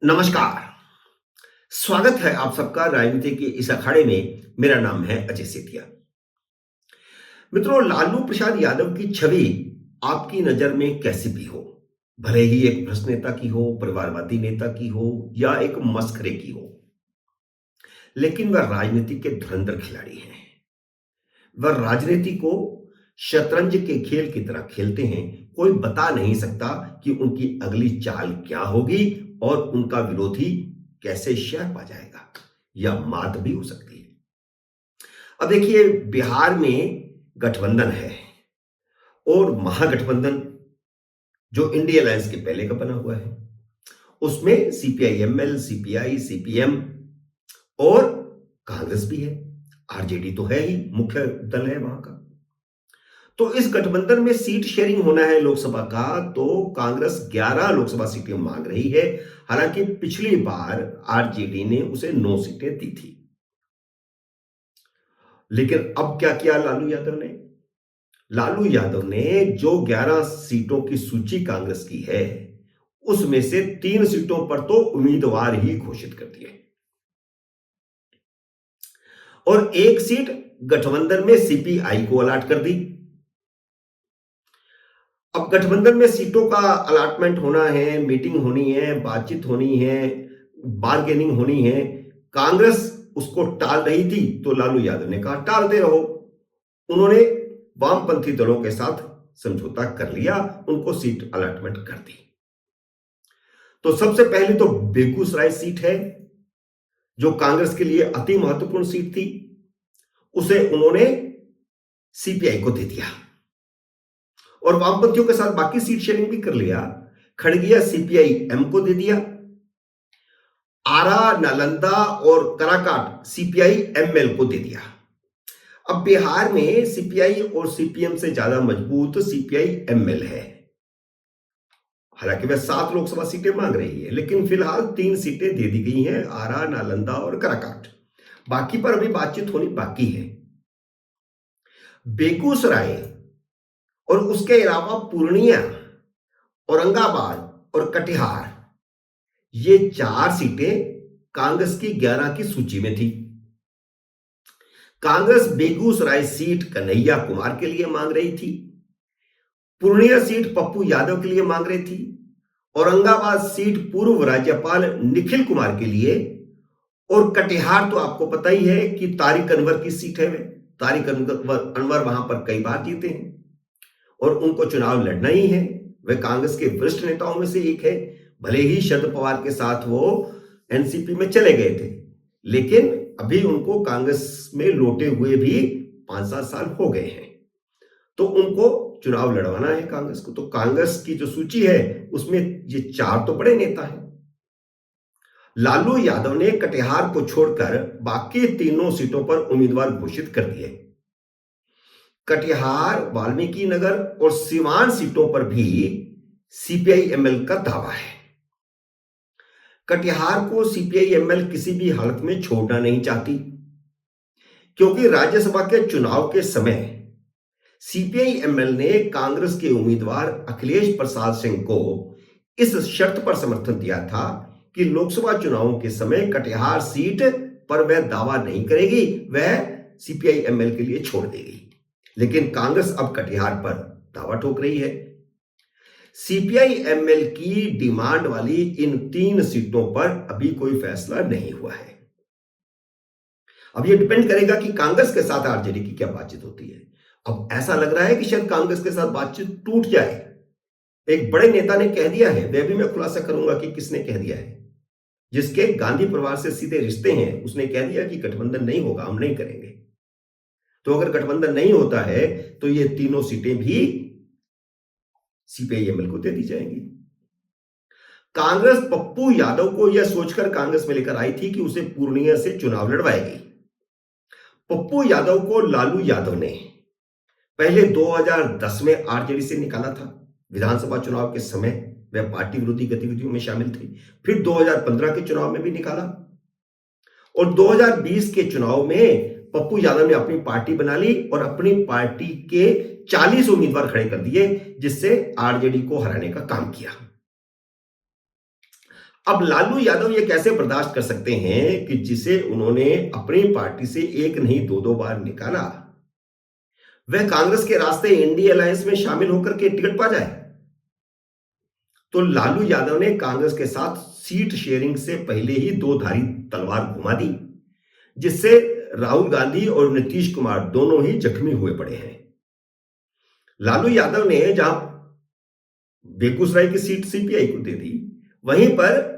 नमस्कार। स्वागत है आप सबका राजनीति के इस अखाड़े में। मेरा नाम है अजय सेठिया। मित्रों, लालू प्रसाद यादव की छवि आपकी नजर में कैसी भी हो, भले ही एक भ्रष्ट नेता की हो, परिवारवादी नेता की हो या एक मस्खरे की हो, लेकिन वह राजनीति के धुरंधर खिलाड़ी हैं। वह राजनीति को शतरंज के खेल की तरह खेलते हैं। कोई बता नहीं सकता कि उनकी अगली चाल क्या होगी और उनका विरोधी कैसे शह पा जाएगा या मात भी हो सकती है। अब देखिए, बिहार में गठबंधन है और महागठबंधन जो इंडिया अलायंस के पहले का बना हुआ है, उसमें सीपीआई एमएल, सीपीआई, सीपीएम और कांग्रेस भी है। आरजेडी तो है ही, मुख्य दल है वहां का। तो इस गठबंधन में सीट शेयरिंग होना है लोकसभा का, तो कांग्रेस 11 लोकसभा सीटें मांग रही है। हालांकि पिछली बार आरजेडी ने उसे 9 सीटें दी थी। लेकिन अब क्या किया लालू यादव ने? लालू यादव ने जो 11 सीटों की सूची कांग्रेस की है, उसमें से 3 सीटों पर तो उम्मीदवार ही घोषित कर दिए और 1 सीट गठबंधन में सीपीआई को अलॉट कर दी। अब गठबंधन में सीटों का अलॉटमेंट होना है, मीटिंग होनी है, बातचीत होनी है, बार्गेनिंग होनी है। कांग्रेस उसको टाल रही थी तो लालू यादव ने कहा टालते रहो। उन्होंने वामपंथी दलों के साथ समझौता कर लिया, उनको सीट अलॉटमेंट कर दी। तो सबसे पहले तो बेगूसराय सीट है जो कांग्रेस के लिए अति महत्वपूर्ण सीट थी, उसे उन्होंने सीपीआई को दे दिया और वामपंथियों के साथ बाकी सीट शेयरिंग भी कर लिया। खड़गिया सीपीआई एम को दे दिया, आरा, नालंदा और कराकाट सीपीआई एमएल को दे दिया। अब बिहार में सीपीआई और सीपीएम से ज्यादा मजबूत सीपीआई एमएल है। हालांकि वह 7 लोकसभा सीटें मांग रही है, लेकिन फिलहाल 3 सीटें दे दी गई हैं, आरा, नालंदा और कराकाट। बाकी पर अभी बातचीत होनी बाकी है। बेगूसराय और उसके अलावा पूर्णिया, औरंगाबाद और कटिहार, ये 4 सीटें कांग्रेस की 11 की सूची में थी। कांग्रेस बेगूसराय सीट कन्हैया कुमार के लिए मांग रही थी, पूर्णिया सीट पप्पू यादव के लिए मांग रही थी, औरंगाबाद सीट पूर्व राज्यपाल निखिल कुमार के लिए, और कटिहार तो आपको पता ही है कि तारिक अनवर की सीट है। तारिक अनवर वहां पर कई बार जीते हैं और उनको चुनाव लड़ना ही है। वे कांग्रेस के वरिष्ठ नेताओं में से एक है। भले ही शरद पवार के साथ वो एनसीपी में चले गए थे, लेकिन अभी उनको कांग्रेस में लौटे हुए भी 5-7 साल हो गए हैं, तो उनको चुनाव लड़वाना है कांग्रेस को। तो कांग्रेस की जो सूची है उसमें ये 4 तो बड़े नेता हैं। लालू यादव ने कटिहार को छोड़कर बाकी तीनों सीटों पर उम्मीदवार घोषित कर दिए। कटिहार, वाल्मीकि नगर और सीवान सीटों पर भी सीपीआई एमएल का दावा है। कटिहार को सीपीआई एमएल किसी भी हालत में छोड़ना नहीं चाहती, क्योंकि राज्यसभा के चुनाव के समय सीपीआई एमएल ने कांग्रेस के उम्मीदवार अखिलेश प्रसाद सिंह को इस शर्त पर समर्थन दिया था कि लोकसभा चुनावों के समय कटिहार सीट पर वह दावा नहीं करेगी, वह सीपीआई एमएल के लिए छोड़ देगी। लेकिन कांग्रेस अब कटिहार पर दावा ठोक रही है। सीपीआई एमएल की डिमांड वाली इन 3 सीटों पर अभी कोई फैसला नहीं हुआ है। अब यह डिपेंड करेगा कि कांग्रेस के साथ आरजेडी की क्या बातचीत होती है। अब ऐसा लग रहा है कि शायद कांग्रेस के साथ बातचीत टूट जाए। एक बड़े नेता ने कह दिया है, वह भी मैं खुलासा करूंगा कि किसने कह दिया है, जिसके गांधी परिवार से सीधे रिश्ते हैं, उसने कह दिया कि गठबंधन नहीं होगा, हम नहीं करेंगे। तो अगर गठबंधन नहीं होता है तो ये तीनों सीटें भी सीपीआई एमएल को दे दी जाएंगी। कांग्रेस पप्पू यादव को यह सोचकर कांग्रेस में लेकर आई थी कि उसे पूर्णिया से चुनाव लड़वाएगी। पप्पू यादव को लालू यादव ने पहले 2010 में आरजेडी से निकाला था। विधानसभा चुनाव के समय वह पार्टी विरोधी गतिविधियों में शामिल थे। फिर 2015 के चुनाव में भी निकाला और 2020 के चुनाव में पप्पू यादव ने अपनी पार्टी बना ली और अपनी पार्टी के 40 उम्मीदवार खड़े कर दिए, जिससे आरजेडी को हराने का काम किया। अब लालू यादव ये कैसे बर्दाश्त कर सकते हैं कि जिसे उन्होंने अपनी पार्टी से एक नहीं दो दो बार निकाला, वह कांग्रेस के रास्ते इंडिया अलायंस में शामिल होकर के टिकट पा जाए। तो लालू यादव ने कांग्रेस के साथ सीट शेयरिंग से पहले ही दो धारी तलवार घुमा दी, जिससे राहुल गांधी और नीतीश कुमार दोनों ही जख्मी हुए पड़े हैं। लालू यादव ने जहां बेगूसराय की सीट सीपीआई को दे दी, वहीं पर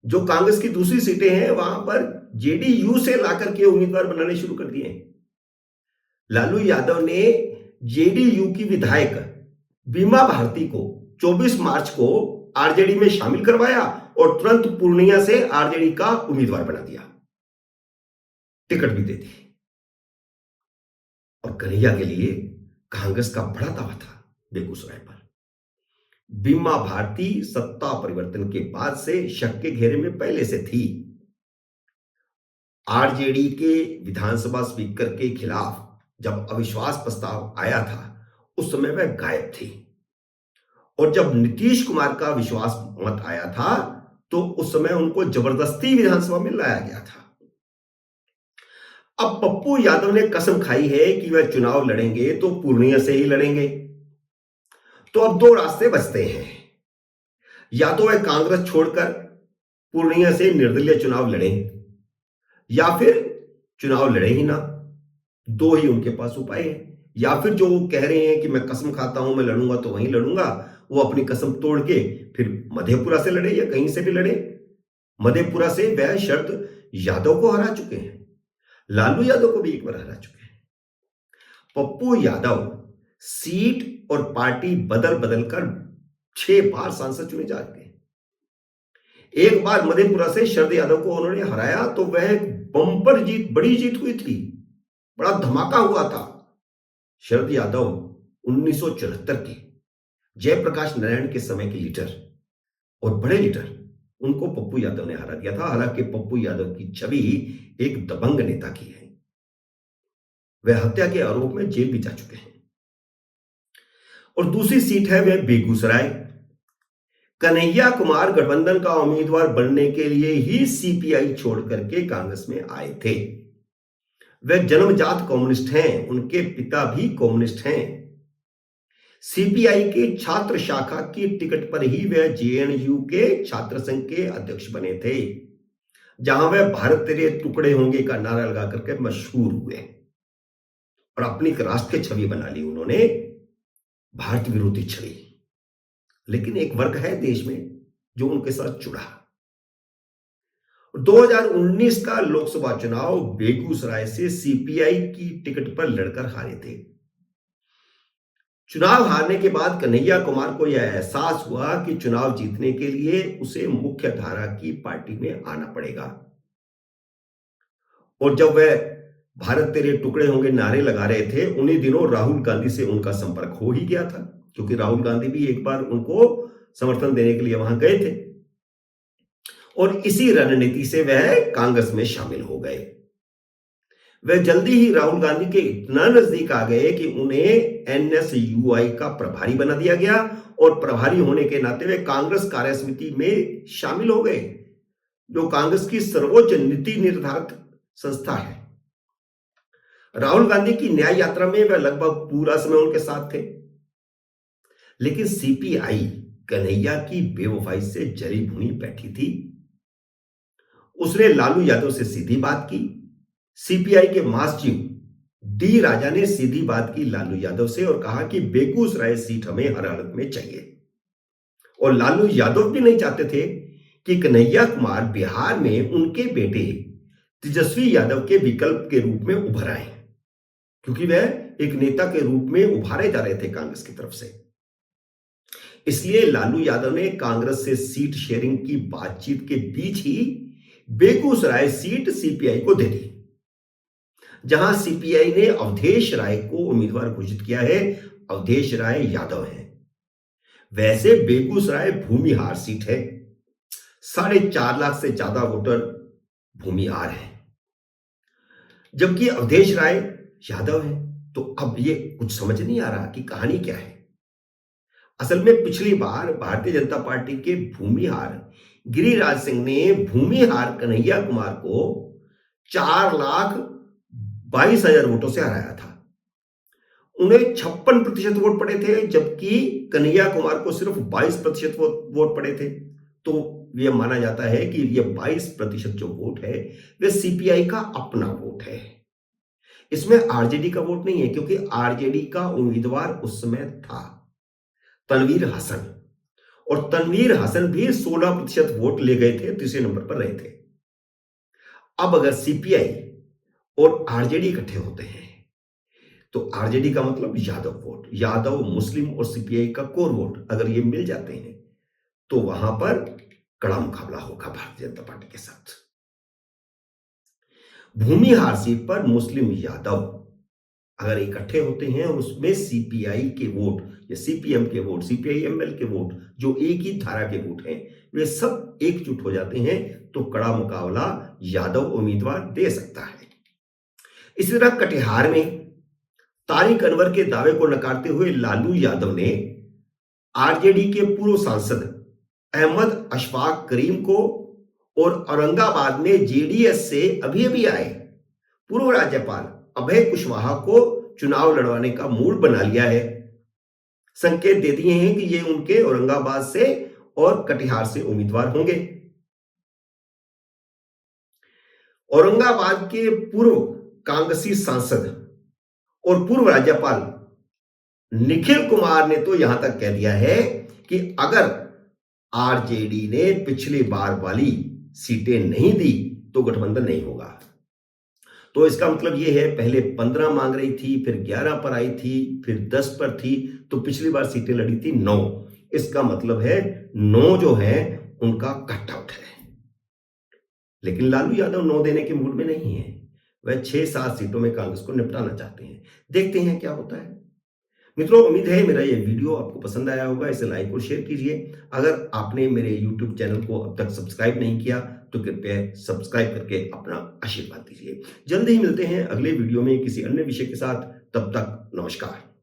जो कांग्रेस की दूसरी सीटें हैं वहां पर जेडीयू से लाकर के उम्मीदवार बनाने शुरू कर दिए हैं। लालू यादव ने जेडीयू की विधायक बीमा भारती को 24 मार्च को आरजेडी में शामिल करवाया और तुरंत पूर्णिया से आरजेडी का उम्मीदवार बना दिया, टिकट भी दे दी। और कन्हैया के लिए कांग्रेस का बड़ा दावा था बेगूसराय पर। बीमा भारती सत्ता परिवर्तन के बाद से शक के घेरे में पहले से थी। आरजेडी के विधानसभा स्पीकर के खिलाफ जब अविश्वास प्रस्ताव आया था, उस समय वह गायब थी। और जब नीतीश कुमार का विश्वास मत आया था, तो उस समय उनको जबरदस्ती विधानसभा में लाया गया था। अब पप्पू यादव ने कसम खाई है कि वह चुनाव लड़ेंगे तो पूर्णिया से ही लड़ेंगे। तो अब दो रास्ते बचते हैं, या तो वह कांग्रेस छोड़कर पूर्णिया से निर्दलीय चुनाव लड़ें, या फिर चुनाव लड़े ही ना। दो ही उनके पास उपाय है। या फिर जो वो कह रहे हैं कि मैं कसम खाता हूं, मैं लड़ूंगा तो वहीं लड़ूंगा, वो अपनी कसम तोड़ के फिर मधेपुरा से लड़े या कहीं से भी लड़े। मधेपुरा से वह शरद यादव को हरा चुके हैं, लालू यादव को भी एक बार हरा चुके हैं। पप्पू यादव सीट और पार्टी बदल बदल कर 6 बार सांसद चुने जा चुके हैं। एक बार मधेपुरा से शरद यादव को उन्होंने हराया तो वह एक बम्पर जीत, बड़ी जीत हुई थी, बड़ा धमाका हुआ था। शरद यादव 1974 के जयप्रकाश नारायण के समय के लीडर और बड़े लीडर, उनको पप्पू यादव ने हरा दिया था। हालांकि पप्पू यादव की छवि एक दबंग नेता की है। वह हत्या के आरोप में जेल भी जा चुके हैं। और दूसरी सीट है वह बेगूसराय। कन्हैया कुमार गठबंधन का उम्मीदवार बनने के लिए ही सीपीआई छोड़ करके कांग्रेस में आए थे। वह जन्मजात कम्युनिस्ट हैं, उनके पिता भी कम्युनिस्ट हैं। सीपीआई के छात्र शाखा की टिकट पर ही वह जेएनयू के छात्र संघ के अध्यक्ष बने थे, जहां वह भारत तेरे टुकड़े होंगे का नारा लगा करके मशहूर हुए और अपनी एक राष्ट्रीय छवि बना ली उन्होंने, भारत विरोधी छवि। लेकिन एक वर्ग है देश में जो उनके साथ जुड़ा। 2019 का लोकसभा चुनाव बेगूसराय से सीपीआई की टिकट पर लड़कर हारे थे। चुनाव हारने के बाद कन्हैया कुमार को यह एहसास हुआ कि चुनाव जीतने के लिए उसे मुख्य धारा की पार्टी में आना पड़ेगा। और जब वह भारत तेरे टुकड़े होंगे नारे लगा रहे थे, उन्हीं दिनों राहुल गांधी से उनका संपर्क हो ही गया था, क्योंकि राहुल गांधी भी एक बार उनको समर्थन देने के लिए वहां गए थे। और इसी रणनीति से वह कांग्रेस में शामिल हो गए। वह जल्दी ही राहुल गांधी के इतना नजदीक आ गए कि उन्हें एनएसयूआई का प्रभारी बना दिया गया और प्रभारी होने के नाते वे कांग्रेस कार्यसमिति में शामिल हो गए, जो कांग्रेस की सर्वोच्च नीति निर्धारक संस्था है। राहुल गांधी की न्याय यात्रा में वह लगभग पूरा समय उनके साथ थे। लेकिन सीपीआई कन्हैया की बेवफाई से जरी भुनी बैठी थी। उसने लालू यादव से सीधी बात की। सीपीआई के महासचिव डी राजा ने सीधी बात की लालू यादव से और कहा कि बेगूसराय सीट हमें हर हालत में चाहिए। और लालू यादव भी नहीं चाहते थे कि कन्हैया कुमार बिहार में उनके बेटे तेजस्वी यादव के विकल्प के रूप में उभर आए, क्योंकि वह एक नेता के रूप में उभारे जा रहे थे कांग्रेस की तरफ से। इसलिए लालू यादव ने कांग्रेस से सीट शेयरिंग की बातचीत के बीच ही बेगूसराय सीट सीपीआई को दे दी, जहां सीपीआई ने अवधेश राय को उम्मीदवार घोषित किया है। अवधेश राय यादव हैं। वैसे बेगूसराय भूमिहार सीट है, 4.5 लाख से ज्यादा वोटर भूमिहार हैं, जबकि अवधेश राय यादव है। तो अब ये कुछ समझ नहीं आ रहा कि कहानी क्या है। असल में पिछली बार भारतीय जनता पार्टी के भूमिहार गिरिराज सिंह ने भूमिहार कन्हैया कुमार को 4,22,000 वोटों से हराया था। उन्हें 56% वोट पड़े थे, जबकि कन्हैया कुमार को सिर्फ 22% वोट पड़े थे। तो यह माना जाता है कि यह 22% जो वोट है वह सीपीआई का अपना वोट है। इसमें आरजेडी का वोट नहीं है, क्योंकि आरजेडी का उम्मीदवार उस समय था तनवीर हसन, और तनवीर हसन भी 16% वोट ले गए थे, तीसरे नंबर पर रहे थे। अब अगर सीपीआई और आरजेडी इकट्ठे होते हैं तो आरजेडी का मतलब यादव वोट, यादव, मुस्लिम और सीपीआई का कोर वोट अगर ये मिल जाते हैं तो वहां पर कड़ा मुकाबला होगा भारतीय जनता पार्टी के साथ। भूमिहार सीट पर मुस्लिम यादव अगर इकट्ठे होते हैं और उसमें सीपीआई के वोट या सीपीएम के वोट, सीपीआई एमएल के वोट, जो एक ही धारा के वोट हैं, वे सब एकजुट हो जाते हैं तो कड़ा मुकाबला यादव उम्मीदवार दे सकता है। इसी तरह कटिहार में तारिक अनवर के दावे को नकारते हुए लालू यादव ने आरजेडी के पूर्व सांसद अहमद अशफाक करीम को और औरंगाबाद में जेडीएस से अभी अभी आए पूर्व राज्यपाल अभय कुशवाहा को चुनाव लड़वाने का मूड बना लिया है। संकेत दे दिए हैं कि ये उनके औरंगाबाद से और कटिहार से उम्मीदवार होंगे। औरंगाबाद के पूर्व कांग्रेसी सांसद और पूर्व राज्यपाल निखिल कुमार ने तो यहां तक कह दिया है कि अगर आरजेडी ने पिछली बार वाली सीटें नहीं दी तो गठबंधन नहीं होगा। तो इसका मतलब यह है, पहले 15 मांग रही थी, फिर 11 पर आई थी, फिर 10 पर थी, तो पिछली बार सीटें लड़ी थी 9। इसका मतलब है 9 जो है उनका कट आउट है। लेकिन लालू यादव 9 देने के मूड में नहीं है, वह 6-7 सीटों में कांग्रेस को निपटाना चाहते हैं। देखते हैं क्या होता है। मित्रों, उम्मीद है मेरा ये वीडियो आपको पसंद आया होगा। इसे लाइक और शेयर कीजिए। अगर आपने मेरे यूट्यूब चैनल को अब तक सब्सक्राइब नहीं किया तो कृपया सब्सक्राइब करके अपना आशीर्वाद दीजिए। जल्द ही मिलते हैं अगले वीडियो में किसी अन्य विषय के साथ। तब तक नमस्कार।